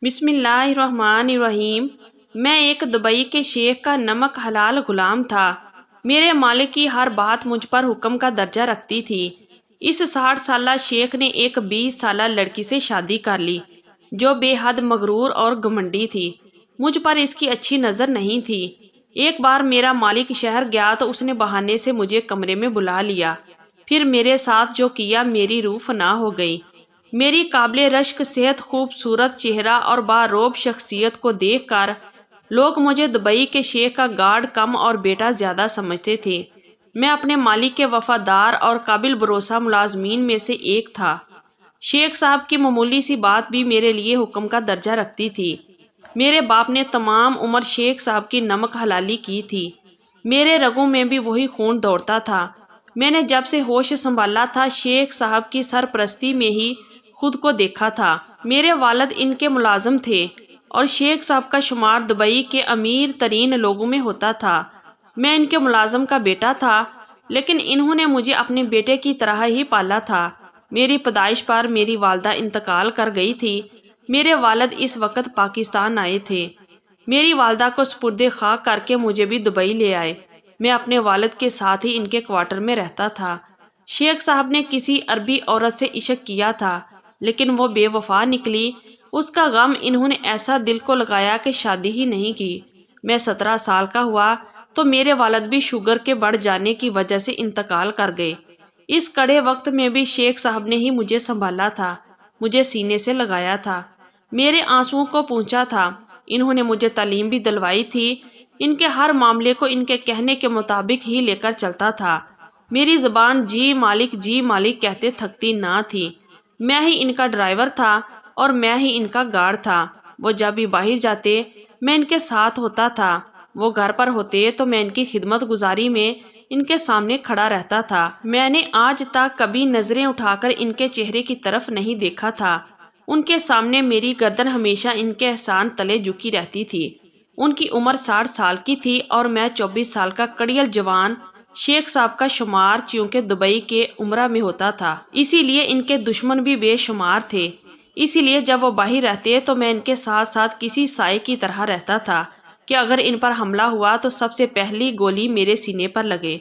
بسم اللہ الرحمن الرحیم۔ میں ایک دبئی کے شیخ کا نمک حلال غلام تھا۔ میرے مالک کی ہر بات مجھ پر حکم کا درجہ رکھتی تھی۔ اس 60 سالہ شیخ نے ایک 20 سالہ لڑکی سے شادی کر لی جو بے حد مغرور اور گھمنڈی تھی۔ مجھ پر اس کی اچھی نظر نہیں تھی۔ ایک بار میرا مالک شہر گیا تو اس نے بہانے سے مجھے کمرے میں بلا لیا۔ پھر میرے ساتھ جو کیا میری روح فنا ہو گئی۔ میری قابل رشک صحت، خوبصورت چہرہ اور باروب شخصیت کو دیکھ کر لوگ مجھے دبئی کے شیخ کا گارڈ کم اور بیٹا زیادہ سمجھتے تھے۔ میں اپنے مالک کے وفادار اور قابل بھروسہ ملازمین میں سے ایک تھا۔ شیخ صاحب کی معمولی سی بات بھی میرے لیے حکم کا درجہ رکھتی تھی۔ میرے باپ نے تمام عمر شیخ صاحب کی نمک حلالی کی تھی۔ میرے رگوں میں بھی وہی خون دوڑتا تھا۔ میں نے جب سے ہوش سنبھالا تھا شیخ صاحب کی سرپرستی میں ہی خود کو دیکھا تھا۔ میرے والد ان کے ملازم تھے اور شیخ صاحب کا شمار دبئی کے امیر ترین لوگوں میں ہوتا تھا۔ میں ان کے ملازم کا بیٹا تھا، لیکن انہوں نے مجھے اپنے بیٹے کی طرح ہی پالا تھا۔ میری پیدائش پر میری والدہ انتقال کر گئی تھی۔ میرے والد اس وقت پاکستان آئے تھے۔ میری والدہ کو سپرد خاک کر کے مجھے بھی دبئی لے آئے۔ میں اپنے والد کے ساتھ ہی ان کے کوارٹر میں رہتا تھا۔ شیخ صاحب نے کسی عربی عورت سے عشق کیا تھا، لیکن وہ بے وفا نکلی۔ اس کا غم انہوں نے ایسا دل کو لگایا کہ شادی ہی نہیں کی۔ میں 17 سال کا ہوا تو میرے والد بھی شوگر کے بڑھ جانے کی وجہ سے انتقال کر گئے۔ اس کڑے وقت میں بھی شیخ صاحب نے ہی مجھے سنبھالا تھا، مجھے سینے سے لگایا تھا، میرے آنسوؤں کو پونچھا تھا۔ انہوں نے مجھے تعلیم بھی دلوائی تھی۔ ان کے ہر معاملے کو ان کے کہنے کے مطابق ہی لے کر چلتا تھا۔ میری زبان جی مالک کہتے تھکتی نہ تھی۔ میں ہی ان کا ڈرائیور تھا اور میں ہی ان کا گارڈ تھا۔ وہ جب بھی باہر جاتے میں ان کے ساتھ ہوتا تھا۔ وہ گھر پر ہوتے تو میں ان کی خدمت گزاری میں ان کے سامنے کھڑا رہتا تھا۔ میں نے آج تک کبھی نظریں اٹھا کر ان کے چہرے کی طرف نہیں دیکھا تھا۔ ان کے سامنے میری گردن ہمیشہ ان کے احسان تلے جھکی رہتی تھی۔ ان کی عمر 60 سال کی تھی اور میں 24 سال کا کڑیل جوان۔ شیخ صاحب کا شمار چونکہ دبئی کے عمرہ میں ہوتا تھا، اسی لیے ان کے دشمن بھی بے شمار تھے۔ اسی لیے جب وہ باہر رہتے تو میں ان کے ساتھ ساتھ کسی سائے کی طرح رہتا تھا کہ اگر ان پر حملہ ہوا تو سب سے پہلی گولی میرے سینے پر لگے۔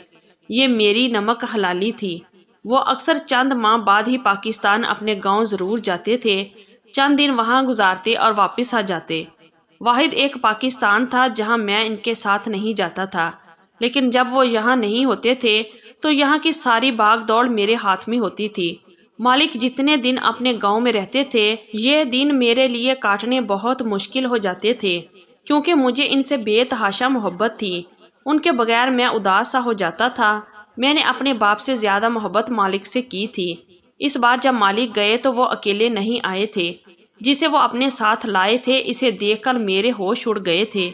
یہ میری نمک حلالی تھی۔ وہ اکثر چند ماہ بعد ہی پاکستان اپنے گاؤں ضرور جاتے تھے، چند دن وہاں گزارتے اور واپس آ جاتے۔ واحد ایک پاکستان تھا جہاں میں ان کے ساتھ نہیں جاتا تھا، لیکن جب وہ یہاں نہیں ہوتے تھے تو یہاں کی ساری بھاگ دوڑ میرے ہاتھ میں ہوتی تھی۔ مالک جتنے دن اپنے گاؤں میں رہتے تھے یہ دن میرے لیے کاٹنے بہت مشکل ہو جاتے تھے، کیونکہ مجھے ان سے بے تحاشا محبت تھی۔ ان کے بغیر میں اداس سا ہو جاتا تھا۔ میں نے اپنے باپ سے زیادہ محبت مالک سے کی تھی۔ اس بار جب مالک گئے تو وہ اکیلے نہیں آئے تھے، جسے وہ اپنے ساتھ لائے تھے اسے دیکھ کر میرے ہوش اڑ گئے تھے۔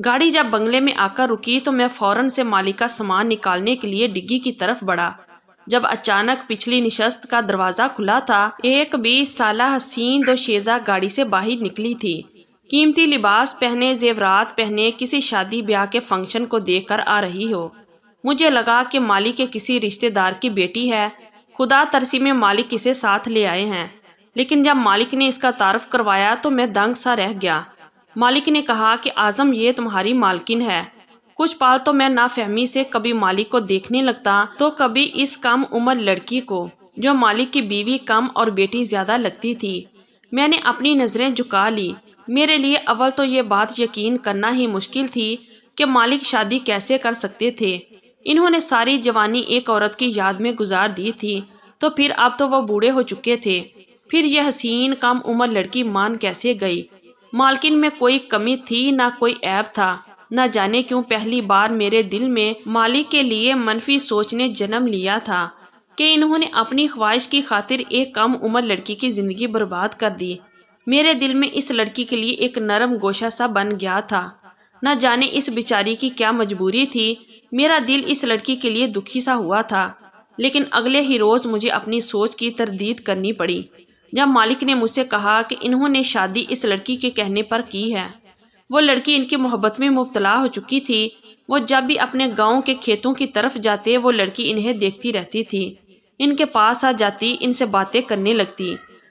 گاڑی جب بنگلے میں آ کر رکی تو میں فوراً سے مالک کا سامان نکالنے کے لیے ڈگی کی طرف بڑھا، جب اچانک پچھلی نشست کا دروازہ کھلا تھا۔ ایک 20 سالہ حسین دوشیزہ گاڑی سے باہر نکلی تھی، قیمتی لباس پہنے، زیورات پہنے، کسی شادی بیاہ کے فنکشن کو دیکھ کر آ رہی ہو۔ مجھے لگا کہ مالک کے کسی رشتہ دار کی بیٹی ہے، خدا ترسی میں مالک اسے ساتھ لے آئے ہیں۔ لیکن جب مالک نے اس کا تعارف کروایا تو میں دنگ سا رہ گیا۔ مالک نے کہا کہ اعظم یہ تمہاری مالکن ہے۔ کچھ پال تو میں نافہمی سے کبھی مالک کو دیکھنے لگتا تو کبھی اس کم عمر لڑکی کو جو مالک کی بیوی کم اور بیٹی زیادہ لگتی تھی۔ میں نے اپنی نظریں جھکا لی۔ میرے لیے اول تو یہ بات یقین کرنا ہی مشکل تھی کہ مالک شادی کیسے کر سکتے تھے۔ انہوں نے ساری جوانی ایک عورت کی یاد میں گزار دی تھی، تو پھر اب تو وہ بوڑھے ہو چکے تھے۔ پھر یہ حسین کم عمر لڑکی مان کیسے گئی؟ مالکن میں کوئی کمی تھی نہ کوئی عیب تھا۔ نہ جانے کیوں پہلی بار میرے دل میں مالک کے لیے منفی سوچ نے جنم لیا تھا کہ انہوں نے اپنی خواہش کی خاطر ایک کم عمر لڑکی کی زندگی برباد کر دی۔ میرے دل میں اس لڑکی کے لیے ایک نرم گوشہ سا بن گیا تھا۔ نہ جانے اس بیچاری کی کیا مجبوری تھی، میرا دل اس لڑکی کے لیے دکھی سا ہوا تھا۔ لیکن اگلے ہی روز مجھے اپنی سوچ کی تردید کرنی پڑی جب مالک نے مجھ سے کہا کہ انہوں نے شادی اس لڑکی کے کہنے پر کی ہے۔ وہ لڑکی ان کی محبت میں مبتلا ہو چکی تھی۔ وہ جب بھی اپنے گاؤں کے کھیتوں کی طرف جاتے وہ لڑکی انہیں دیکھتی رہتی تھی، ان کے پاس آ جاتی، ان سے باتیں کرنے لگتی۔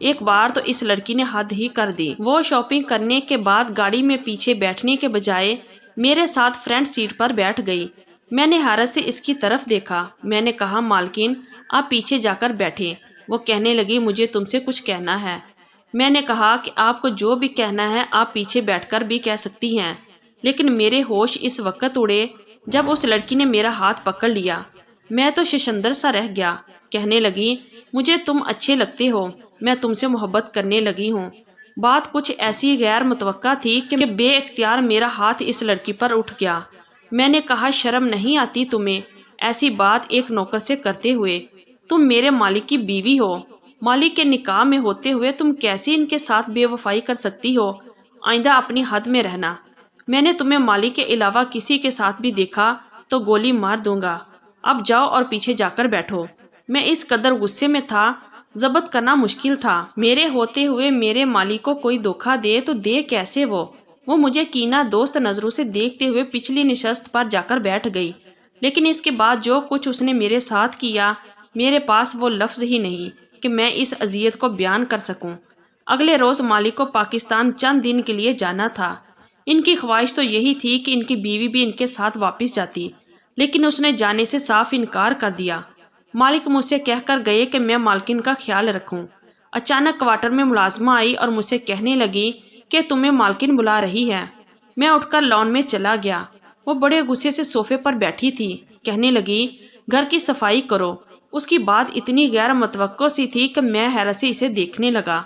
ایک بار تو اس لڑکی نے حد ہی کر دی۔ وہ شاپنگ کرنے کے بعد گاڑی میں پیچھے بیٹھنے کے بجائے میرے ساتھ فرنٹ سیٹ پر بیٹھ گئی۔ میں نے حیرت سے اس کی طرف دیکھا۔ میں نے کہا مالکن آپ پیچھے جا کر بیٹھیں۔ وہ کہنے لگی مجھے تم سے کچھ کہنا ہے۔ میں نے کہا کہ آپ کو جو بھی کہنا ہے آپ پیچھے بیٹھ کر بھی کہہ سکتی ہیں، لیکن میرے ہوش اس وقت اڑے جب اس لڑکی نے میرا ہاتھ پکڑ لیا۔ میں تو ششندر سا رہ گیا۔ کہنے لگی مجھے تم اچھے لگتے ہو، میں تم سے محبت کرنے لگی ہوں۔ بات کچھ ایسی غیر متوقع تھی کہ بے اختیار میرا ہاتھ اس لڑکی پر اٹھ گیا۔ میں نے کہا شرم نہیں آتی تمہیں ایسی بات ایک نوکر سے کرتے ہوئے؟ تم میرے مالک کی بیوی ہو، مالک کے نکاح میں ہوتے ہوئے تم کیسے ان کے ساتھ بے وفائی کر سکتی ہو؟ آئندہ اپنی حد میں رہنا۔ میں نے تمہیں مالک کے علاوہ کسی کے ساتھ بھی دیکھا تو گولی مار دوں گا۔ اب جاؤ اور پیچھے جا کر بیٹھو۔ میں اس قدر غصے میں تھا، ضبط کرنا مشکل تھا۔ میرے ہوتے ہوئے میرے مالک کو کوئی دھوکہ دے تو دے کیسے؟ وہ مجھے کینہ دوست نظروں سے دیکھتے ہوئے پچھلی نشست پر جا کر بیٹھ گئی۔ لیکن اس کے بعد جو کچھ اس نے میرے ساتھ کیا، میرے پاس وہ لفظ ہی نہیں کہ میں اس اذیت کو بیان کر سکوں۔ اگلے روز مالک کو پاکستان چند دن کے لیے جانا تھا۔ ان کی خواہش تو یہی تھی کہ ان کی بیوی بھی ان کے ساتھ واپس جاتی، لیکن اس نے جانے سے صاف انکار کر دیا۔ مالک مجھ سے کہہ کر گئے کہ میں مالکن کا خیال رکھوں۔ اچانک کوارٹر میں ملازمہ آئی اور مجھ سے کہنے لگی کہ تمہیں مالکن بلا رہی ہے۔ میں اٹھ کر لان میں چلا گیا۔ وہ بڑے غصے سے صوفے پر بیٹھی تھی۔ کہنے لگی گھر کی صفائی کرو۔ اس کی بات اتنی غیر متوقع سی تھی کہ میں حیرت سے اسے دیکھنے لگا۔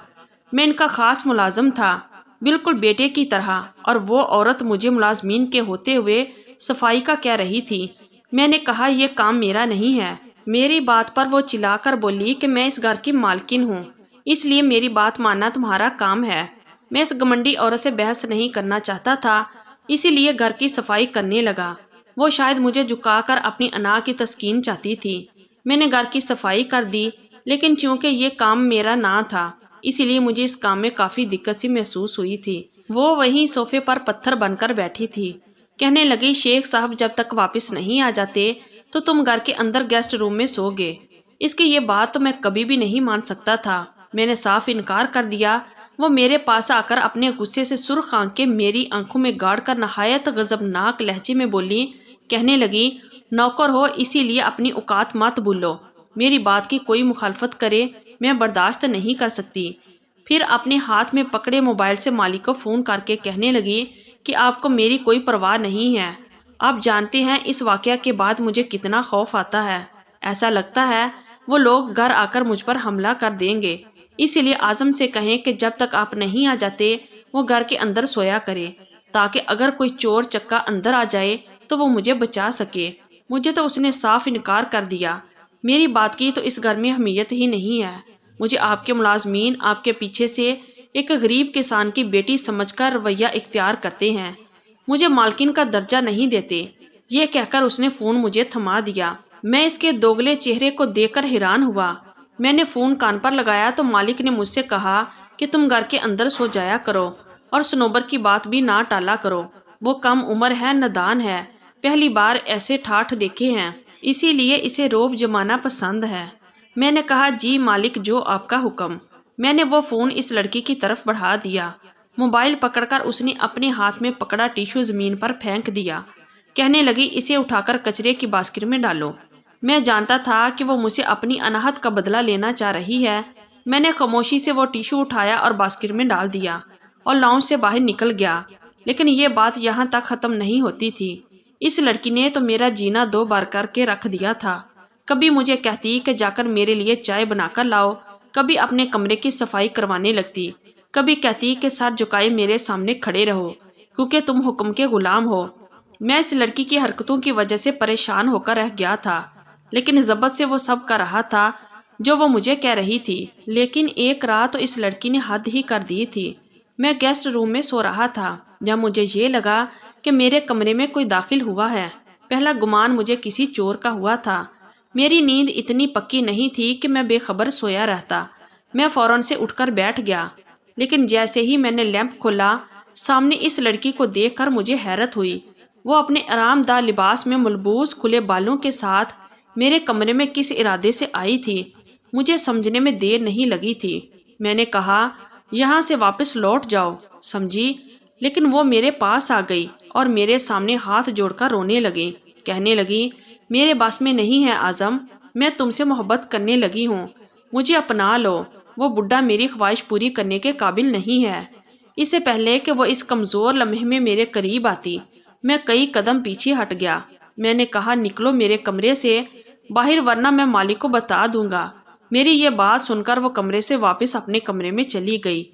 میں ان کا خاص ملازم تھا، بالکل بیٹے کی طرح، اور وہ عورت مجھے ملازمین کے ہوتے ہوئے صفائی کا کہہ رہی تھی۔ میں نے کہا یہ کام میرا نہیں ہے۔ میری بات پر وہ چلا کر بولی کہ میں اس گھر کی مالکن ہوں، اس لیے میری بات ماننا تمہارا کام ہے۔ میں اس گمنڈی عورت سے بحث نہیں کرنا چاہتا تھا، اسی لیے گھر کی صفائی کرنے لگا۔ وہ شاید مجھے جھکا کر اپنی انا کی تسکین چاہتی تھی۔ میں نے گھر کی صفائی کر دی، لیکن چونکہ یہ کام میرا نہ تھا، اسی لیے مجھے اس کام میں کافی دقت سی محسوس ہوئی تھی۔ وہ وہیں صوفے پر پتھر بن کر بیٹھی تھی۔ کہنے لگی شیخ صاحب جب تک واپس نہیں آ جاتے تو تم گھر کے اندر گیسٹ روم میں سو گے۔ اس کی یہ بات تو میں کبھی بھی نہیں مان سکتا تھا۔ میں نے صاف انکار کر دیا۔ وہ میرے پاس آ کر اپنے غصے سے سرخ آنکھیں میری آنکھوں میں گاڑ کر نہایت غضبناک لہجے میں بولی۔ کہنے لگی نوکر ہو اسی لیے اپنی اوقات مت بھولو، میری بات کی کوئی مخالفت کرے میں برداشت نہیں کر سکتی۔ پھر اپنے ہاتھ میں پکڑے موبائل سے مالک کو فون کر کے کہنے لگی کہ آپ کو میری کوئی پرواہ نہیں ہے۔ آپ جانتے ہیں اس واقعہ کے بعد مجھے کتنا خوف آتا ہے۔ ایسا لگتا ہے وہ لوگ گھر آ کر مجھ پر حملہ کر دیں گے، اسی لیے اعظم سے کہیں کہ جب تک آپ نہیں آ جاتے وہ گھر کے اندر سویا کرے، تاکہ اگر کوئی چور چکا اندر آ جائے تو وہ مجھے بچا سکے۔ مجھے تو اس نے صاف انکار کر دیا۔ میری بات کی تو اس گھر میں اہمیت ہی نہیں ہے۔ مجھے آپ کے ملازمین آپ کے پیچھے سے ایک غریب کسان کی بیٹی سمجھ کر رویہ اختیار کرتے ہیں، مجھے مالکن کا درجہ نہیں دیتے۔ یہ کہہ کر اس نے فون مجھے تھما دیا۔ میں اس کے دوگلے چہرے کو دیکھ کر حیران ہوا۔ میں نے فون کان پر لگایا تو مالک نے مجھ سے کہا کہ تم گھر کے اندر سو جایا کرو اور سنوبر کی بات بھی نہ ٹالا کرو، وہ کم عمر ہے، نادان ہے، پہلی بار ایسے ٹھاٹھ دیکھے ہیں، اسی لیے اسے روب جمانا پسند ہے۔ میں نے کہا جی مالک جو آپ کا حکم۔ میں نے وہ فون اس لڑکی کی طرف بڑھا دیا۔ موبائل پکڑ کر اس نے اپنے ہاتھ میں پکڑا ٹیشو زمین پر پھینک دیا۔ کہنے لگی اسے اٹھا کر کچرے کی باسکٹ میں ڈالو۔ میں جانتا تھا کہ وہ مجھ سے اپنی اناہت کا بدلہ لینا چاہ رہی ہے۔ میں نے خاموشی سے وہ ٹیشو اٹھایا اور باسکٹ میں ڈال دیا اور لاؤنج سے باہر نکل گیا۔ لیکن یہ بات یہاں تک ختم نہیں ہوتی تھی۔ اس لڑکی نے تو میرا جینا دو بار کر کے رکھ دیا تھا۔ کبھی مجھے کہتی کہ جا کر میرے لیے چائے بنا کر لاؤ، کبھی اپنے کمرے کی صفائی کروانے لگتی، کبھی کہتی کہ سر جھکائے میرے سامنے کھڑے رہو کیونکہ تم حکم کے غلام ہو۔ میں اس لڑکی کی حرکتوں کی وجہ سے پریشان ہو کر رہ گیا تھا، لیکن ضبط سے وہ سب کر رہا تھا جو وہ مجھے کہہ رہی تھی۔ لیکن ایک رات تو اس لڑکی نے حد ہی کر دی تھی۔ میں گیسٹ روم میں سو رہا تھا جب مجھے یہ لگا کہ میرے کمرے میں کوئی داخل ہوا ہے۔ پہلا گمان مجھے کسی چور کا ہوا تھا۔ میری نیند اتنی پکی نہیں تھی کہ میں بے خبر سویا رہتا۔ میں فوراً سے اٹھ کر بیٹھ گیا، لیکن جیسے ہی میں نے لیمپ کھولا سامنے اس لڑکی کو دیکھ کر مجھے حیرت ہوئی۔ وہ اپنے آرام دہ لباس میں ملبوس کھلے بالوں کے ساتھ میرے کمرے میں کس ارادے سے آئی تھی، مجھے سمجھنے میں دیر نہیں لگی تھی۔ میں نے کہا یہاں سے واپس لوٹ جاؤ، سمجھی؟ لیکن وہ میرے پاس آ گئی اور میرے سامنے ہاتھ جوڑ کر رونے لگی، کہنے لگی میرے بس میں نہیں ہے اعظم، میں تم سے محبت کرنے لگی ہوں، مجھے اپنا لو، وہ بڈھا میری خواہش پوری کرنے کے قابل نہیں ہے۔ اس سے پہلے کہ وہ اس کمزور لمحے میں میرے قریب آتی، میں کئی قدم پیچھے ہٹ گیا۔ میں نے کہا نکلو میرے کمرے سے باہر ورنہ میں مالک کو بتا دوں گا۔ میری یہ بات سن کر وہ کمرے سے واپس اپنے کمرے میں چلی گئی۔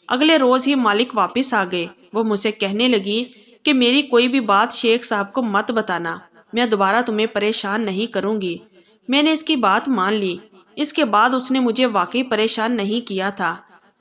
اگلے روز ہی مالک واپس آ گئے۔ وہ مجھ سے کہنے لگی کہ میری کوئی بھی بات شیخ صاحب کو مت بتانا، میں دوبارہ تمہیں پریشان نہیں کروں گی۔ میں نے اس کی بات مان لی۔ اس کے بعد اس نے مجھے واقعی پریشان نہیں کیا تھا۔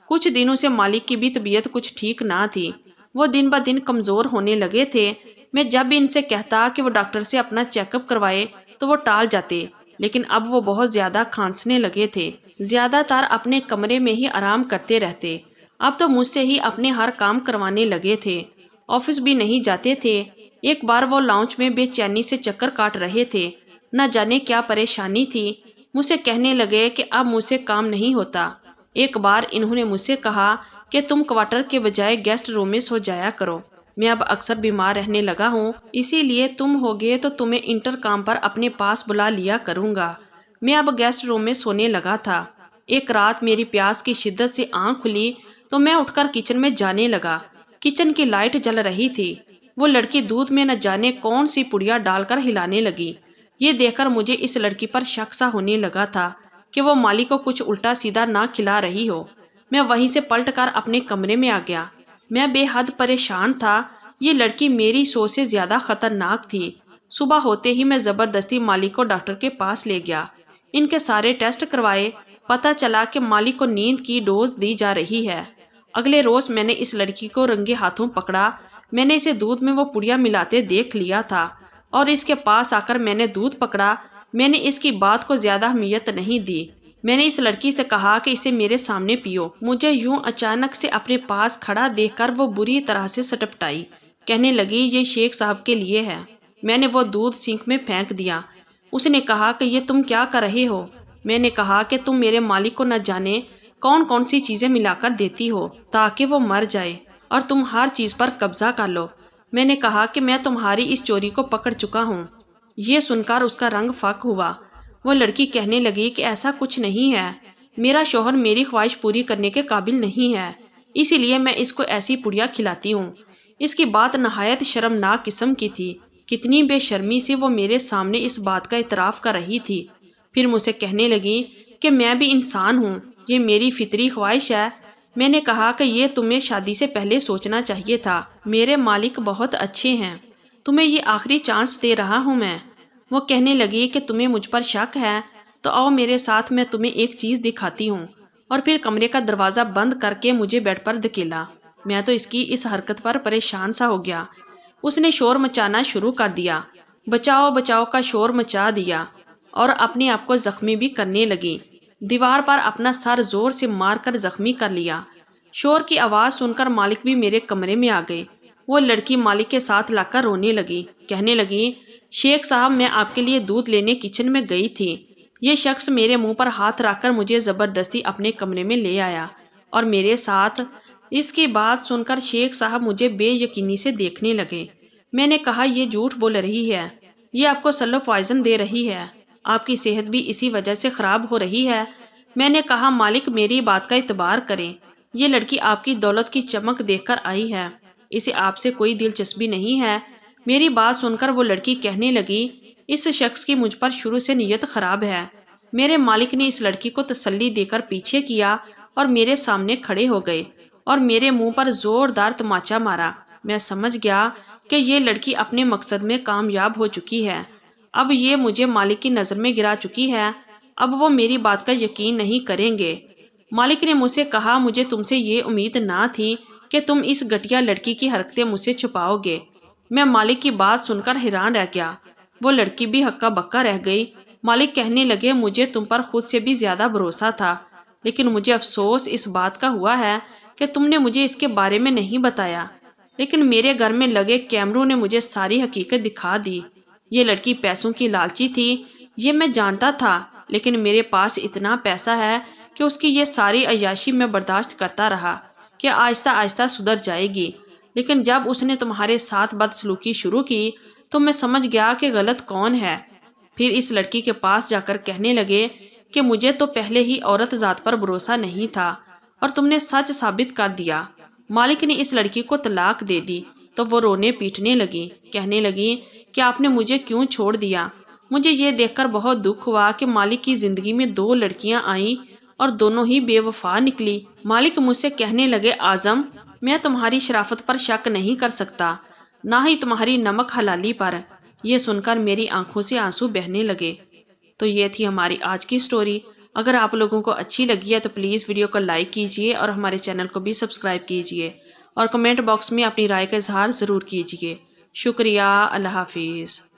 کچھ دنوں سے مالک کی بھی طبیعت کچھ ٹھیک نہ تھی، وہ دن بدن کمزور ہونے لگے تھے۔ میں جب بھی ان سے کہتا کہ وہ ڈاکٹر سے اپنا چیک اپ کروائے تو وہ ٹال جاتے، لیکن اب وہ بہت زیادہ کھانسنے لگے تھے، زیادہ تر اپنے کمرے میں ہی آرام کرتے رہتے۔ اب تو مجھ سے ہی اپنے ہر کام کروانے لگے تھے، آفس بھی نہیں جاتے تھے۔ ایک بار وہ لاؤنج میں بے چینی سے چکر کاٹ رہے تھے، نہ جانے کیا پریشانی تھی۔ مجھ سے کہنے لگے کہ اب مجھ سے کام نہیں ہوتا۔ ایک بار انہوں نے مجھ سے کہا کہ تم کوارٹر کے بجائے گیسٹ روم میں سو جایا کرو، میں اب اکثر بیمار رہنے لگا ہوں، اسی لیے تم ہوگے تو تمہیں انٹر کام پر اپنے پاس بلا لیا کروں گا۔ میں اب گیسٹ روم میں سونے لگا تھا۔ ایک رات میری پیاس کی شدت سے آنکھ کھلی تو میں اٹھ کر کچن میں جانے لگا۔ کچن کی لائٹ جل رہی تھی۔ وہ لڑکی دودھ میں نہ جانے کون سی پڑیا ڈال کر ہلانے لگی۔ یہ دیکھ کر مجھے اس لڑکی پر شک سا ہونے لگا تھا کہ وہ مالی کو کچھ الٹا سیدھا نہ کھلا رہی ہو۔ میں وہیں سے پلٹ کر اپنے کمرے میں آ گیا۔ میں بے حد پریشان تھا۔ یہ لڑکی میری سوچ سے زیادہ خطرناک تھی۔ صبح ہوتے ہی میں زبردستی مالی کو ڈاکٹر کے پاس لے گیا۔ ان کے سارے ٹیسٹ کروائے، پتہ چلا کہ مالی کو نیند کی ڈوز دی جا رہی ہے۔ اگلے روز میں نے اس لڑکی کو رنگے ہاتھوں پکڑا۔ میں نے اسے دودھ میں وہ پڑیا ملاتے دیکھ لیا تھا اور اس کے پاس آ کر میں نے دودھ پکڑا۔ میں نے اس کی بات کو زیادہ اہمیت نہیں دی۔ میں نے اس لڑکی سے کہا کہ اسے میرے سامنے پیو۔ مجھے یوں اچانک سے اپنے پاس کھڑا دیکھ کر وہ بری طرح سے سٹپٹائی، کہنے لگی یہ شیخ صاحب کے لیے ہے۔ میں نے وہ دودھ سینک میں پھینک دیا۔ اس نے کہا کہ یہ تم کیا کر رہے ہو؟ میں نے کہا کہ تم میرے مالک کو نہ جانے کون کون سی چیزیں ملا کر دیتی ہو تاکہ وہ مر جائے اور تم ہر چیز پر قبضہ کر لو۔ میں نے کہا کہ میں تمہاری اس چوری کو پکڑ چکا ہوں۔ یہ سن کر اس کا رنگ فاق ہوا۔ وہ لڑکی کہنے لگی کہ ایسا کچھ نہیں ہے، میرا شوہر میری خواہش پوری کرنے کے قابل نہیں ہے، اسی لیے میں اس کو ایسی پڑیا کھلاتی ہوں۔ اس کی بات نہایت شرمناک قسم کی تھی۔ کتنی بے شرمی سے وہ میرے سامنے اس بات کا اعتراف کر رہی تھی۔ پھر مجھ سے کہنے لگی کہ میں بھی انسان ہوں، یہ میری فطری خواہش ہے۔ میں نے کہا کہ یہ تمہیں شادی سے پہلے سوچنا چاہیے تھا۔ میرے مالک بہت اچھے ہیں، تمہیں یہ آخری چانس دے رہا ہوں میں۔ وہ کہنے لگی کہ تمہیں مجھ پر شک ہے تو آؤ میرے ساتھ، میں تمہیں ایک چیز دکھاتی ہوں، اور پھر کمرے کا دروازہ بند کر کے مجھے بیڈ پر دھکیلا۔ میں تو اس کی اس حرکت پر پریشان سا ہو گیا۔ اس نے شور مچانا شروع کر دیا، بچاؤ بچاؤ کا شور مچا دیا اور اپنے آپ کو زخمی بھی کرنے لگی۔ دیوار پر اپنا سر زور سے مار کر زخمی کر لیا۔ شور کی آواز سن کر مالک بھی میرے کمرے میں آ گئے۔ وہ لڑکی مالک کے ساتھ لا کر رونے لگی، کہنے لگی شیخ صاحب میں آپ کے لیے دودھ لینے کچن میں گئی تھی، یہ شخص میرے منہ پر ہاتھ رکھ کر مجھے زبردستی اپنے کمرے میں لے آیا اور میرے ساتھ۔ اس کی بات سن کر شیخ صاحب مجھے بے یقینی سے دیکھنے لگے۔ میں نے کہا یہ جھوٹ بول رہی ہے، یہ آپ کو سلو پوائزن دے رہی ہے، آپ کی صحت بھی اسی وجہ سے خراب ہو رہی ہے۔ میں نے کہا مالک میری بات کا اعتبار کریں، یہ لڑکی آپ کی دولت کی چمک دیکھ کر آئی ہے، اسے آپ سے کوئی دلچسپی نہیں ہے۔ میری بات سن کر وہ لڑکی کہنے لگی اس شخص کی مجھ پر شروع سے نیت خراب ہے۔ میرے مالک نے اس لڑکی کو تسلی دے کر پیچھے کیا اور میرے سامنے کھڑے ہو گئے اور میرے منہ پر زوردار تماچا مارا۔ میں سمجھ گیا کہ یہ لڑکی اپنے مقصد میں کامیاب ہو چکی ہے، اب یہ مجھے مالک کی نظر میں گرا چکی ہے، اب وہ میری بات کا یقین نہیں کریں گے۔ مالک نے مجھ سے کہا مجھے تم سے یہ امید نہ تھی کہ تم اس گھٹیا لڑکی کی حرکتیں مجھ سے چھپاؤ گے۔ میں مالک کی بات سن کر حیران رہ گیا۔ وہ لڑکی بھی ہکا بکا رہ گئی۔ مالک کہنے لگے مجھے تم پر خود سے بھی زیادہ بھروسہ تھا، لیکن مجھے افسوس اس بات کا ہوا ہے کہ تم نے مجھے اس کے بارے میں نہیں بتایا، لیکن میرے گھر میں لگے کیمروں نے مجھے ساری حقیقت دکھا دی۔ یہ لڑکی پیسوں کی لالچی تھی، یہ میں جانتا تھا، لیکن میرے پاس اتنا پیسہ ہے کہ اس کی یہ ساری عیاشی میں برداشت کرتا رہا کہ آہستہ آہستہ سدھر جائے گی، لیکن جب اس نے تمہارے ساتھ بدسلوکی شروع کی تو میں سمجھ گیا کہ غلط کون ہے۔ پھر اس لڑکی کے پاس جا کر کہنے لگے کہ مجھے تو پہلے ہی عورت ذات پر بھروسہ نہیں تھا اور تم نے سچ ثابت کر دیا۔ مالک نے اس لڑکی کو طلاق دے دی تو وہ رونے پیٹنے لگی، کہنے لگی کہ آپ نے مجھے کیوں چھوڑ دیا۔ مجھے یہ دیکھ کر بہت دکھ ہوا کہ مالک کی زندگی میں 2 لڑکیاں آئیں اور دونوں ہی بے وفا نکلی۔ مالک مجھ سے کہنے لگے اعظم، میں تمہاری شرافت پر شک نہیں کر سکتا، نہ ہی تمہاری نمک حلالی پر۔ یہ سن کر میری آنکھوں سے آنسو بہنے لگے۔ تو یہ تھی ہماری آج کی سٹوری۔ اگر آپ لوگوں کو اچھی لگی ہے تو پلیز ویڈیو کو لائک کیجئے اور ہمارے چینل کو بھی سبسکرائب کیجئے اور کمنٹ باکس میں اپنی رائے کا اظہار ضرور کیجئے۔ شکریہ۔ اللہ حافظ۔